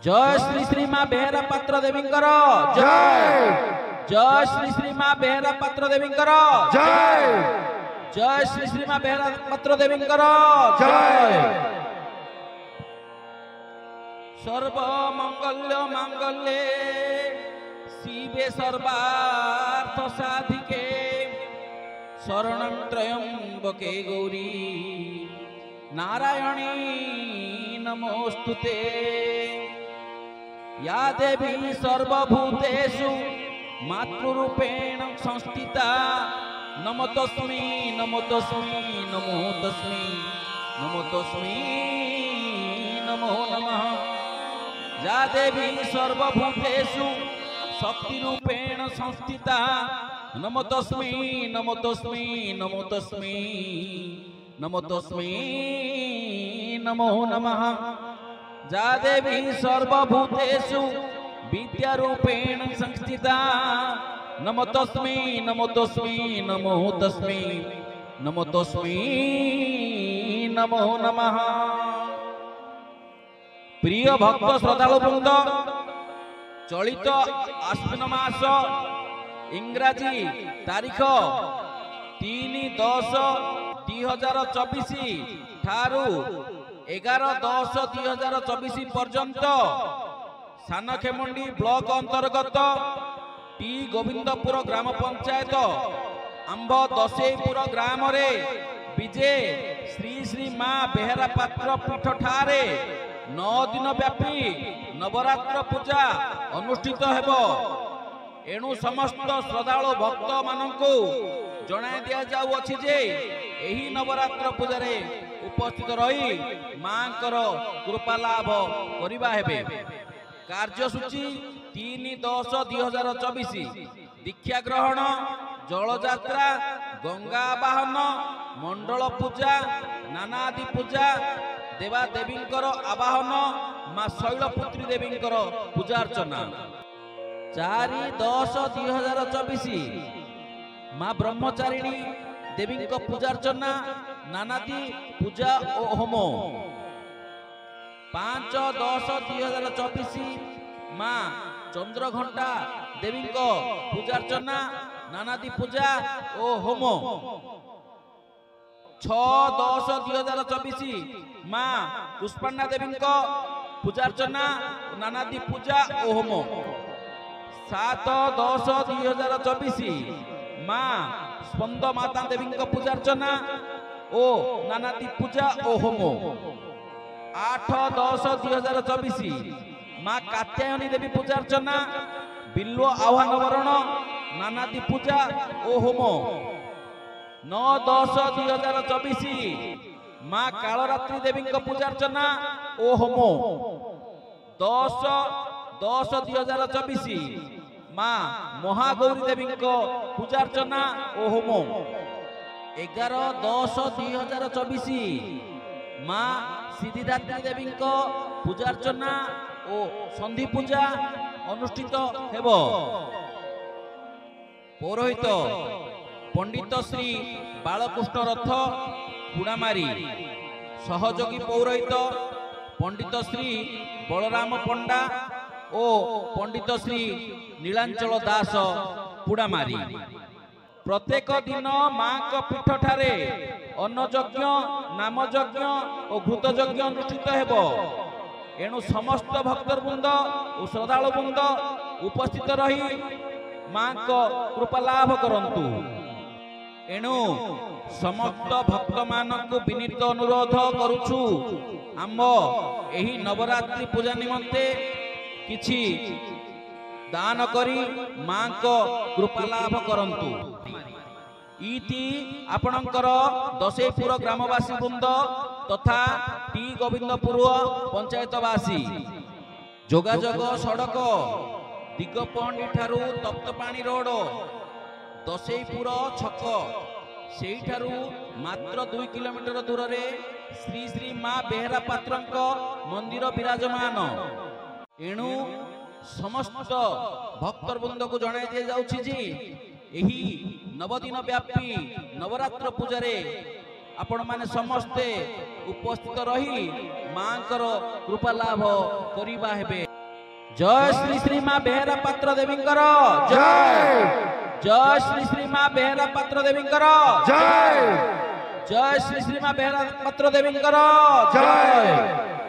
जय श्री श्री माँ बेहरा पात्र देवी जय। जय श्री श्री माँ बेहरा पात्र देवी जय। जय श्री श्री माँ बेहरा पात्र देवी जय। सर्व मंगल्य मांगल्ये शिवे सर्वार्थ साधिके शरणं त्र्यंबके गौरी नारायणी नमोस्तुते। या देवी सर्वभूतेषु मातृरूपेण संस्थिता नमो तस्मै नमो तस्मै नमो तस्मै नमो तस्मै नमो नमः। या देवी सर्वभूतेषु शक्तिरूपेण संस्थिता नमो तस्मै नमो तस्मै नमो तस्मै नमो तस्मै नमो नमः। जा देवी सर्वभूतेषु विद्यारूपेण संस्थिता नमो तस्मै नमो तस्मै नमो तस्मै नमो तस्मै नमो नमः। प्रिय भक्त श्रद्धालु वृंद, चलित आश्विन मास इंग्राजी तारीख 3-10-2024 ठारू 11-10-2024 पर्यंत सानखेमुंडी ब्लॉक अंतर्गत टी गोविंदपुर ग्राम पंचायत आंब दसेपुर ग्राम रे विजे श्री श्री माँ बेहरा पात्र पीठ ठारे 9 दिन व्यापी नवरात्र पूजा अनुष्ठित हेबो। एणु समस्त श्रद्धालु भक्त मानकु जणाई दिया जाउअछि जे एही नवरात्र पूजारे उपस्थित रही मांकर कृपा लाभ करिबा हेबे। कार्यसूची 3-10-2024 दीक्षा ग्रहण, जलयात्रा, गंगा आवाहन, मंडल पूजा, नानादि पूजा, देवा देवींकर आवाहन, माँ शैलपुत्री देवींकर पूजा अर्चना। 4-10-2024 माँ ब्रह्मचारिणी देवी पूजा अर्चना, नानादि पूजा और होम। 5-10-2024 माँ चंद्रघंटा देवी पूजा अर्चना, नानादि पूजा और होम। 6-10-2024 माँ पुष्पण्डा देवी पूजा अर्चना, नानादि पूजा और होम। 7-10-2024 माँ स्पंद माता देवी पूजा अर्चना ओ नानादि पूजा ओ होम। 8-10-2024 माँ कात्यायनी देवी पूजा अर्चना, बिल्व आह्वान वरण, नानादि पूजा ओ होम। 9-10-2024 माँ कालरात्रि देवी पूजा अर्चना ओ होम। 10-10-2024 माँ महागौरी देवी पूजा अर्चना ओ होम। 11-10-2024 माँ सिद्धिदात्री देवी पूजा अर्चना ओ संधि पूजा अनुष्ठित हेबो। पौरोहित पंडित श्री बालकृष्ण रथ पुड़ामारी, सहयोगी पौरोहित पंडित श्री बलराम पंडा ओ पंडित श्री नीलांचल दास पुड़ामारी। प्रत्येक दिन माँ को पीठ ठारे अन्नयज्ञ, नामयज्ञ और घृतयज्ञ अनुष्ठित हेबो। एणु समस्त भक्तवृंद और श्रद्धालु वृंद उपस्थित रही माँ को कृपा लाभ करंतु। एणु समस्त भक्त मानक विनीत अनुरोध करुछु आम एही नवरात्रि पूजा निमंते किछि दान करी माँ को कृपा लाभ करंतु। इति आपणकर दसेपुर ग्रामवासी वृंद तथा टी गोविंदपुर पंचायतवासी। जोगाजोग सड़क दिगपहंडी ठारू तप्तपाणी रोड दसेपुर छक सेठारू मात्र 2 किलोमीटर दूर रे श्री श्री माँ बेहरा पात्रंक मंदिर विराजमान। एणु समस्त भक्तवृंद को जणाई दिया जाउछि जे एही 9 दिन व्यापी नवरात्र पूजारे आपण माने समस्ते उपस्थित रही मां कृपा लाभ करिबा हेबे। जय श्री श्री मां बेहरा पात्र देवींकर जय जय श्री श्री मां बेहरा पात्र देवींकर जय जय श्री श्री मां बेहरा पात्र देवींकर जय